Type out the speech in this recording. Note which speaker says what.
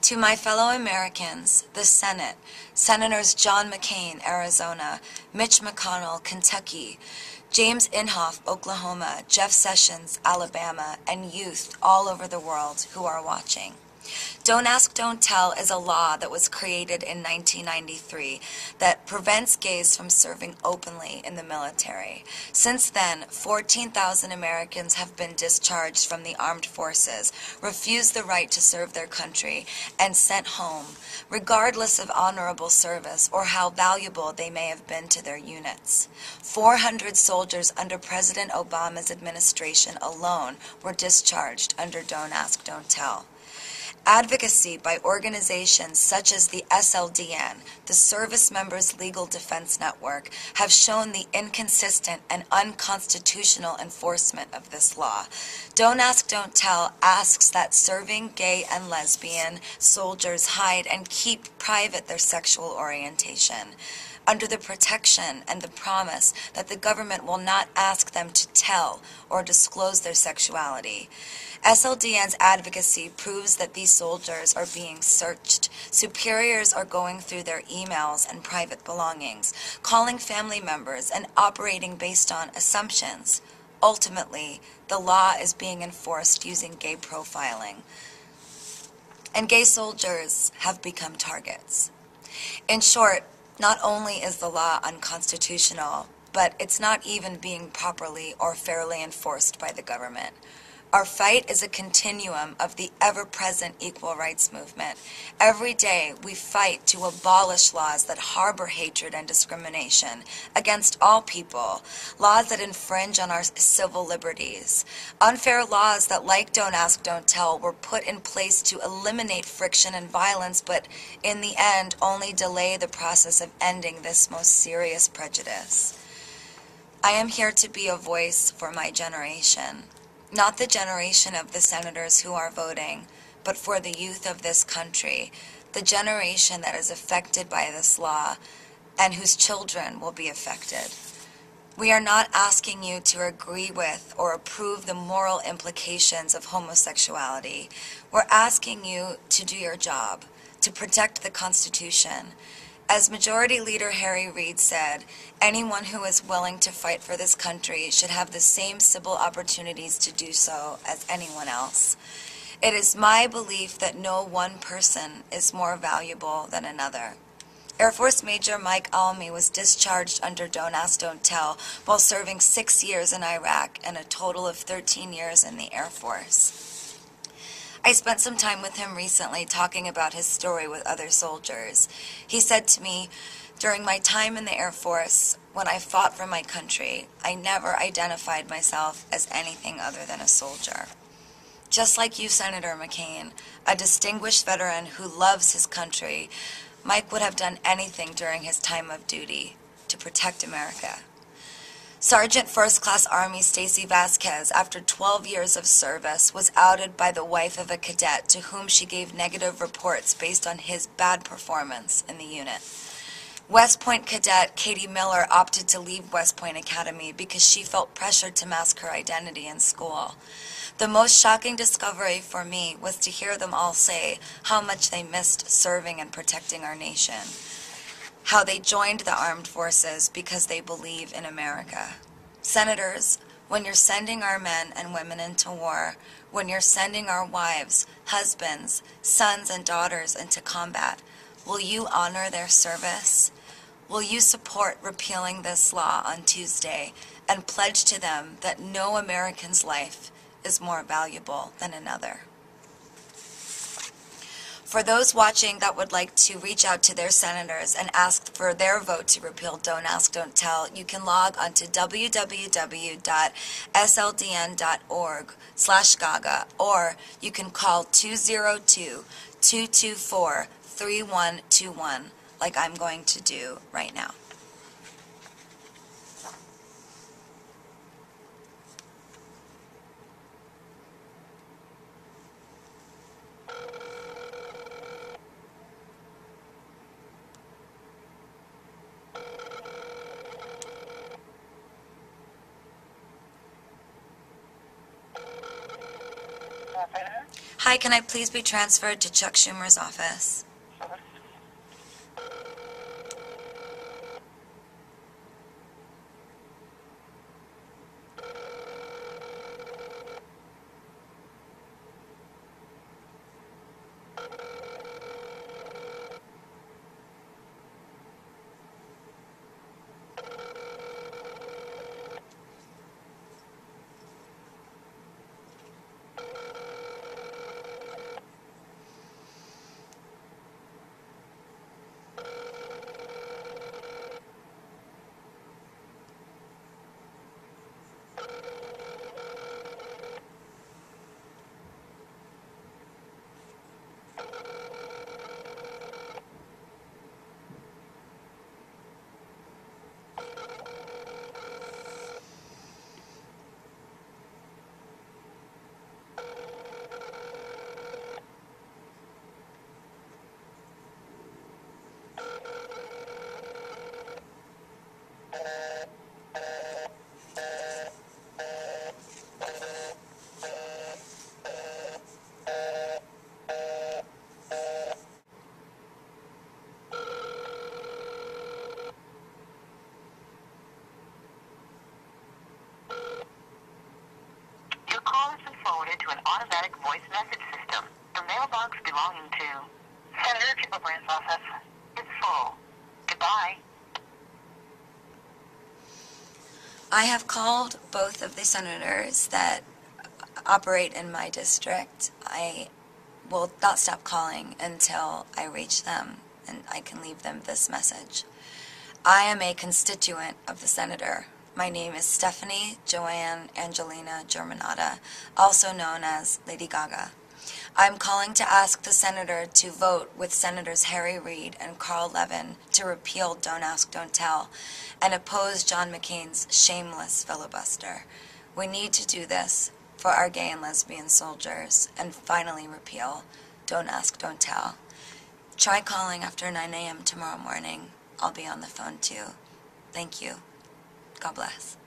Speaker 1: To my fellow Americans, the Senate, Senators John McCain, Arizona, Mitch McConnell, Kentucky, James Inhofe, Oklahoma, Jeff Sessions, Alabama, and youth all over the world who are watching. Don't Ask, Don't Tell is a law that was created in 1993 that prevents gays from serving openly in the military. Since then, 14,000 Americans have been discharged from the armed forces, refused the right to serve their country, and sent home, regardless of honorable service or how valuable they may have been to their units. 400 soldiers under President Obama's administration alone were discharged under Don't Ask, Don't Tell. Advocacy by organizations such as the SLDN, the Service Members Legal Defense Network, have shown the inconsistent and unconstitutional enforcement of this law. Don't Ask, Don't Tell asks that serving gay and lesbian soldiers hide and keep private their sexual orientation, under the protection and the promise that the government will not ask them to tell or disclose their sexuality. SLDN's advocacy proves that these soldiers are being searched. Superiors are going through their emails and private belongings, calling family members and operating based on assumptions. Ultimately, the law is being enforced using gay profiling. And gay soldiers have become targets. In short, not only is the law unconstitutional, but it's not even being properly or fairly enforced by the government. Our fight is a continuum of the ever-present equal rights movement. Every day we fight to abolish laws that harbor hatred and discrimination against all people, laws that infringe on our civil liberties, unfair laws that, like Don't Ask, Don't Tell, were put in place to eliminate friction and violence, but in the end only delay the process of ending this most serious prejudice. I am here to be a voice for my generation. Not the generation of the senators who are voting, but for the youth of this country, the generation that is affected by this law and whose children will be affected. We are not asking you to agree with or approve the moral implications of homosexuality. We're asking you to do your job, to protect the Constitution. As Majority Leader Harry Reid said, anyone who is willing to fight for this country should have the same civil opportunities to do so as anyone else. It is my belief that no one person is more valuable than another. Air Force Major Mike Almy was discharged under Don't Ask, Don't Tell while serving 6 years in Iraq and a total of 13 years in the Air Force. I spent some time with him recently talking about his story with other soldiers. He said to me, during my time in the Air Force, when I fought for my country, I never identified myself as anything other than a soldier. Just like you, Senator McCain, a distinguished veteran who loves his country, Mike would have done anything during his time of duty to protect America. Sergeant First Class Army Stacy Vasquez, after 12 years of service, was outed by the wife of a cadet to whom she gave negative reports based on his bad performance in the unit. West Point cadet Katie Miller opted to leave West Point Academy because she felt pressured to mask her identity in school. The most shocking discovery for me was to hear them all say how much they missed serving and protecting our nation. How they joined the armed forces because they believe in America. Senators, when you're sending our men and women into war, when you're sending our wives, husbands, sons, and daughters into combat, will you honor their service? Will you support repealing this law on Tuesday and pledge to them that no American's life is more valuable than another? For those watching that would like to reach out to their senators and ask for their vote to repeal Don't Ask, Don't Tell, you can log on to www.sldn.org/Gaga, or you can call 202-224-3121, like I'm going to do right now. Hi, can I please be transferred to Chuck Schumer's office?
Speaker 2: Your call has been forwarded to an automatic voice message system. The mailbox belonging to Senator Gillibrand's office is full. Goodbye.
Speaker 1: I have called both of the senators that operate in my district. I will not stop calling until I reach them and I can leave them this message. I am a constituent of the senator. My name is Stephanie Joanne Angelina Germanata, also known as Lady Gaga. I'm calling to ask the senator to vote with Senators Harry Reid and Carl Levin to repeal Don't Ask, Don't Tell and oppose John McCain's shameless filibuster. We need to do this for our gay and lesbian soldiers and finally repeal Don't Ask, Don't Tell. Try calling after 9 a.m. tomorrow morning. I'll be on the phone too. Thank you. God bless.